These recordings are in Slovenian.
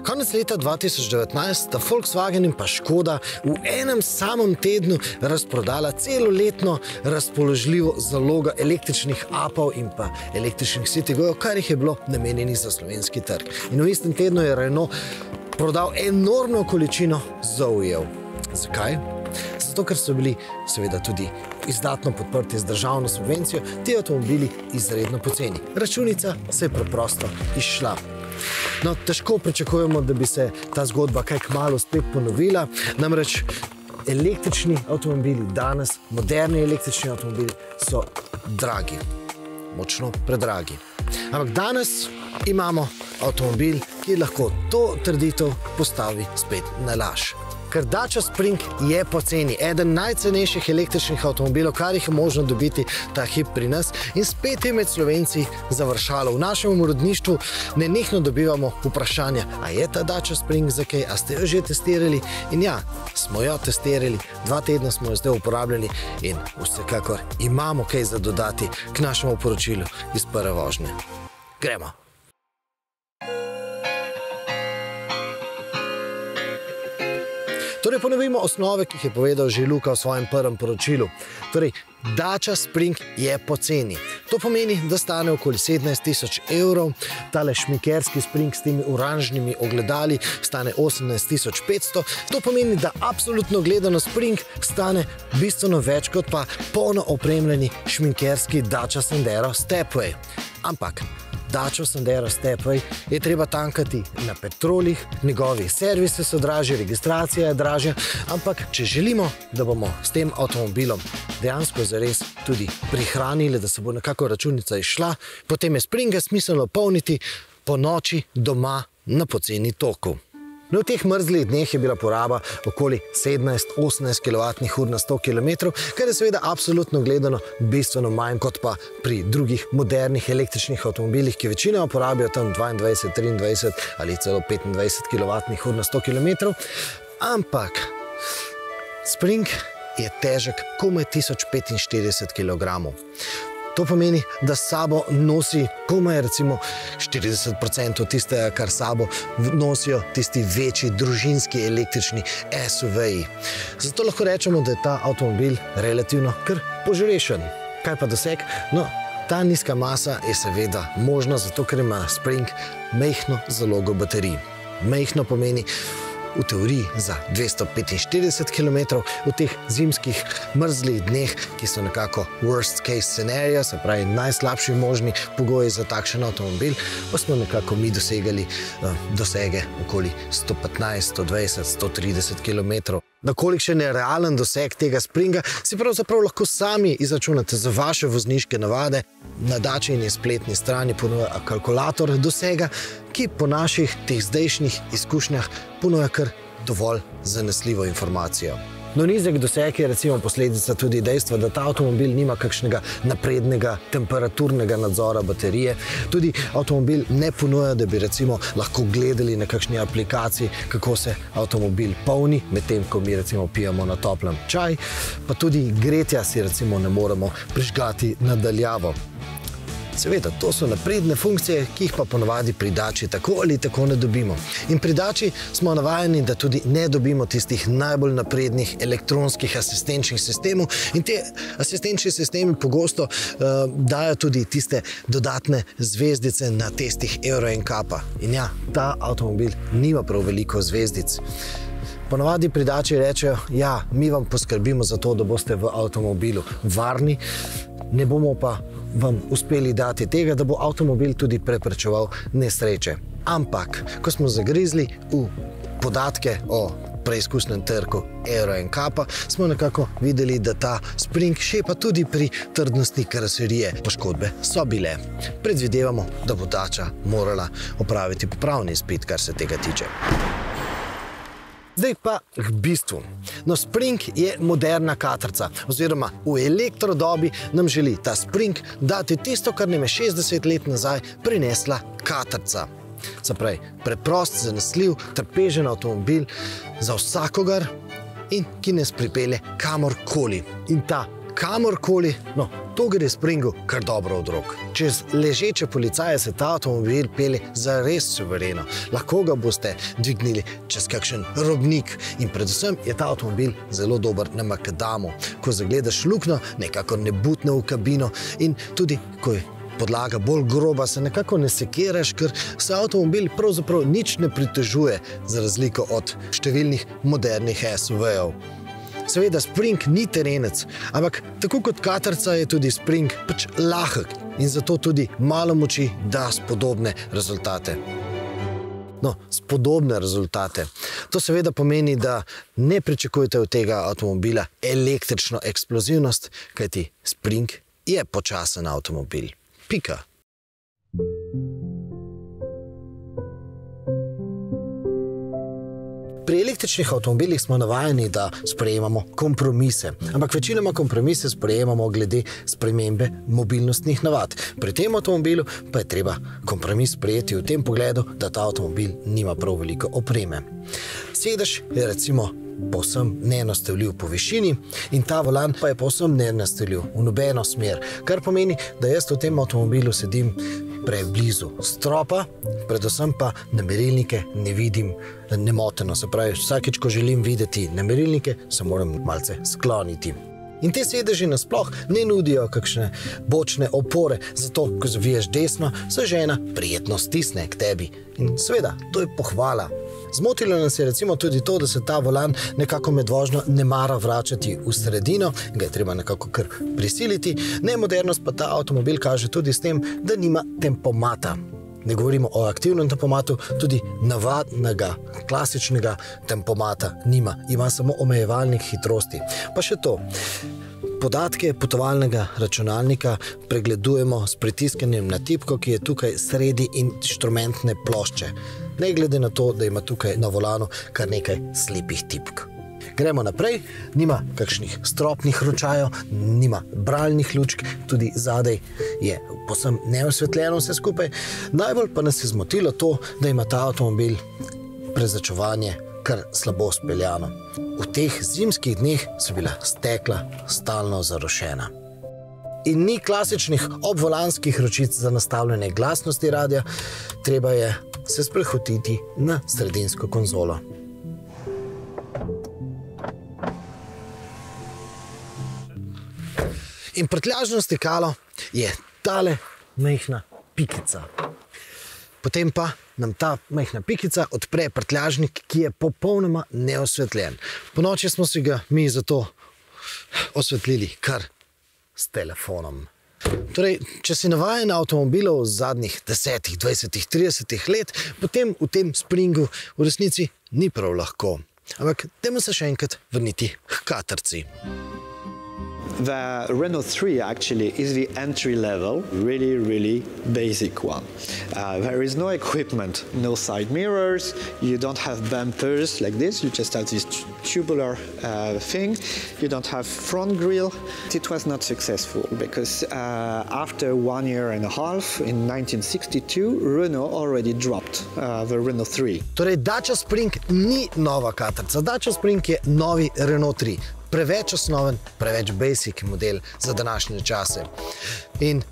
Konec leta 2019 sta Volkswagen in pa Škoda v enem samem tednu razprodala celoletno razpoložljivo zalogo električnih upov in pa električnih Citigojev, kar jih je bilo namenjenih za slovenski trg. In v istem tednu je Renault prodal enormno količino Zoejev. Zakaj? Zato, ker so bili seveda tudi izdatno podprti z državno subvencijo, ti avtomobili izredno poceni. Računica se je preprosto izšla. No, težko pričakujemo, da bi se ta zgodba kaj kmalu spet ponovila, namreč električni avtomobili danes, moderni električni avtomobili so dragi, močno predragi. Ampak danes imamo avtomobil, ki lahko to trditev postavi spet na laž. Ker Dacia Spring je poceni, eden najcenejših električnih avtomobilov, kar jih je možno dobiti ta hip pri nas, in spet je med Slovenci završalo. V našem urodništvu nenehno dobivamo vprašanja, a je ta Dacia Spring za kaj, a ste jo že testirali? In ja, smo jo testirali, 2 tedna smo jo zdaj uporabljali in vsekakor imamo kaj za dodati k našemu poročilu iz prve vožnje. Gremo! Torej, ponovimo osnove, ki jih je povedal že Luka v svojem prvem poročilu. Torej, Dacia Spring je poceni. To pomeni, da stane okoli 17 000 evrov, tale šmikerski Spring s temi oranžnimi ogledali stane 18 500. To pomeni, da absolutno gledano Spring stane bistveno več kot pa polno opremljeni šminkerski Dacia Sandero Stepway. Ampak Dacia Sandero Stepway je treba tankati na petrolih, njegovi servisi so dražji, registracija je dražja, ampak če želimo, da bomo s tem avtomobilom dejansko zares tudi prihranili, da se bo nekako računica izšla, potem je Springa smiselno polniti po noči doma na poceni toku. No, v teh mrzlih dneh je bila poraba okoli 17–18 kWh na 100 km, kar je seveda absolutno gledano bistveno manj kot pa pri drugih modernih električnih avtomobilih, ki večinoma porabijo tam 22, 23 ali celo 25 kWh na 100 km. Ampak Spring je težek komaj 1045 kg. To pomeni, da s sabo nosi komaj recimo 40% tistega, kar sabo nosijo tisti večji družinski električni SUV-ji. Zato lahko rečemo, da je ta avtomobil relativno kar požrešen. Kaj pa doseg? No, ta nizka masa je seveda možna, zato ker ima Spring majhno zalogo baterij. Majhno pomeni v teoriji za 245 km v teh zimskih mrzlih dneh, ki so nekako worst case scenario, se pravi najslabši možni pogoji za takšen avtomobil, pa smo nekako mi dosegali dosege okoli 115, 120, 130 km. Na kolikšen je realen doseg tega Springa, si pravzaprav lahko sami izračunate za vaše vozniške navade. Na Daciini spletni strani ponuja kalkulator dosega, ki po naših teh zdajšnjih izkušnjah ponuja kar dovolj zanesljivo informacijo. No, nizek doseg je recimo posledica tudi dejstva, da ta avtomobil nima kakšnega naprednega temperaturnega nadzora baterije. Tudi avtomobil ne ponuja, da bi recimo lahko gledali na kakšni aplikaciji, kako se avtomobil polni, medtem ko mi recimo pijemo na toplem čaj, pa tudi gretja si recimo ne moremo prižgati na daljavo. Seveda, to so napredne funkcije, ki jih pa ponavadi pri Dacii tako ali tako ne dobimo. In pri Dacii smo navajeni, da tudi ne dobimo tistih najbolj naprednih elektronskih asistenčnih sistemov, in te asistenčni sistemi pogosto dajo tudi tiste dodatne zvezdice na testih Euro NCAP-a. In ja, ta avtomobil nima prav veliko zvezdic. Ponavadi pri Dacii rečejo, ja, mi vam poskrbimo za to, da boste v avtomobilu varni, ne bomo pa vam uspeli dati tega, da bo avtomobil tudi preprečeval nesreče. Ampak, ko smo zagrizli v podatke o preizkusnem trgu Euro NCAP-a, smo nekako videli, da ta Spring šepa tudi pri trdnosti karoserije. Poškodbe so bile. Predvidevamo, da bo Dacia morala opraviti popravni izpit, kar se tega tiče. Zdaj pa k bistvu. No, Spring je moderna katrca, oziroma v elektrodobi nam želi ta Spring dati tisto, kar nam je 60 let nazaj prinesla katrca. Se pravi, preprost, zanesljiv, trpežen avtomobil za vsakogar in ki nas pripelje kamorkoli. In ta kamorkoli, no, To gre Springu kar dobro od rok. Čez ležeče policaje se ta avtomobil pelje zares suvereno. Lahko ga boste dvignili čez kakšen robnik in predvsem je ta avtomobil zelo dober na makadamu. Ko zagledaš luknjo, nekako ne butne v kabino in tudi, ko je podlaga bolj groba, se nekako ne sekiraš, ker se avtomobil pravzaprav nič ne pritežuje za razliko od številnih modernih SUV-jev. Seveda Spring ni terenec, ampak tako kot katrca je tudi Spring pač lahek in zato tudi malo moči da spodobne rezultate. No, spodobne rezultate. To seveda pomeni, da ne pričakujete od tega avtomobila električno eksplozivnost, kajti Spring je počasen avtomobil. Pika. Pri električnih avtomobilih smo navajeni, da sprejemamo kompromise, ampak večinoma kompromise sprejemamo glede spremembe mobilnostnih navad. Pri tem avtomobilu pa je treba kompromis sprejeti v tem pogledu, da ta avtomobil nima prav veliko opreme. Sedež je recimo povsem nenastavljiv po višini in ta volan pa je povsem nenastavljiv v nobeno smer, kar pomeni, da jaz v tem avtomobilu sedim preblizu stropa, predvsem pa na merilnike ne vidim nemoteno. Se pravi, vsakič, ko želim videti na merilnike, se moram malce skloniti. In te sedeži nasploh ne nudijo kakšne bočne opore, zato ko zaviješ desno, se žena prijetno stisne k tebi. In seveda, to je pohvala. Zmotilo nas je recimo tudi to, da se ta volan nekako med vožnjo ne mara vračati v sredino, ga je treba nekako kar prisiliti. Nemodernost pa ta avtomobil kaže tudi s tem, da nima tempomata. Ne govorimo o aktivnem tempomatu, tudi navadnega, klasičnega tempomata nima. Ima samo omejevalnik hitrosti. Pa še to. Podatke potovalnega računalnika pregledujemo s pritiskanjem na tipko, ki je tukaj sredi inštrumentne plošče. Ne glede na to, da ima tukaj na volanu kar nekaj slepih tipk. Gremo naprej, nima kakšnih stropnih ročajev, nima bralnih lučk, tudi zadaj je povsem neosvetljeno vse skupaj. Najbolj pa nas je zmotilo to, da ima ta avtomobil prezračevanje kar slabo speljano. V teh zimskih dneh so bila stekla stalno zarošena. In ni klasičnih obvolanskih ročic za nastavljanje glasnosti radia, treba je se sprehotiti na sredinsko konzolo. In prtljažno stikalo je tale majhna pikica. Potem pa nam ta majhna pikica odpre prtljažnik, ki je popolnoma neosvetljen. Ponoči smo si ga mi zato osvetlili kar s telefonom. Torej, če si navajen avtomobilov zadnjih 10, 20, 30 let, potem v tem Springu v resnici ni prav lahko. Ampak dajmo se še enkrat vrniti k katrci. The Renault 3 actually is the entry level, really basic one. There is no equipment, no side mirrors, you don't have bumpers like this, you just have this tubular thing, you don't have front grille. It was not successful because after 1 year and a half, in 1962, Renault already dropped the Renault 3. Torej, Dacia Spring ni nova katrca, Dacia Spring je novi Renault 3. Preveč osnoven, preveč basic model za današnje čase. In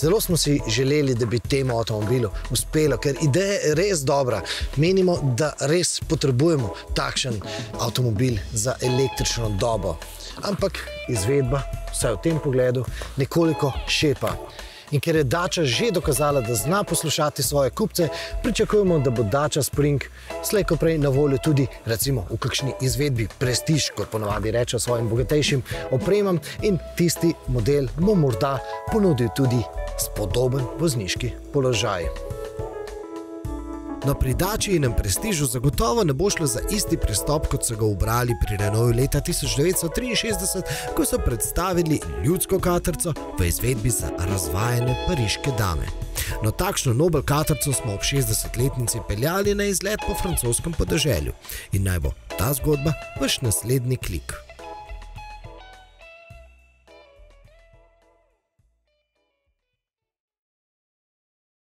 zelo smo si želeli, da bi temu avtomobilu uspelo, ker ideja je res dobra. Menimo, da res potrebujemo takšen avtomobil za električno dobo. Ampak izvedba, vsaj v tem pogledu, nekoliko šepa. In ker je Dacia že dokazala, da zna poslušati svoje kupce, pričakujemo, da bo Dacia Spring slej ko prej na voljo tudi recimo v kakšni izvedbi Prestige, kot ponavadi reče svojim bogatejšim opremam, in tisti model bo morda ponudil tudi spodoben vozniški položaj. No, pri Daciinem Prestigeu zagotovo ne bo šlo za isti pristop, kot so ga ubrali pri Renaultu leta 1963, ko so predstavili ljudsko katrco v izvedbi za razvajene pariške dame. No, takšno nobel katrco smo ob 60-letnici peljali na izlet po francoskem podeželju. In naj bo ta zgodba vaš naslednji klik.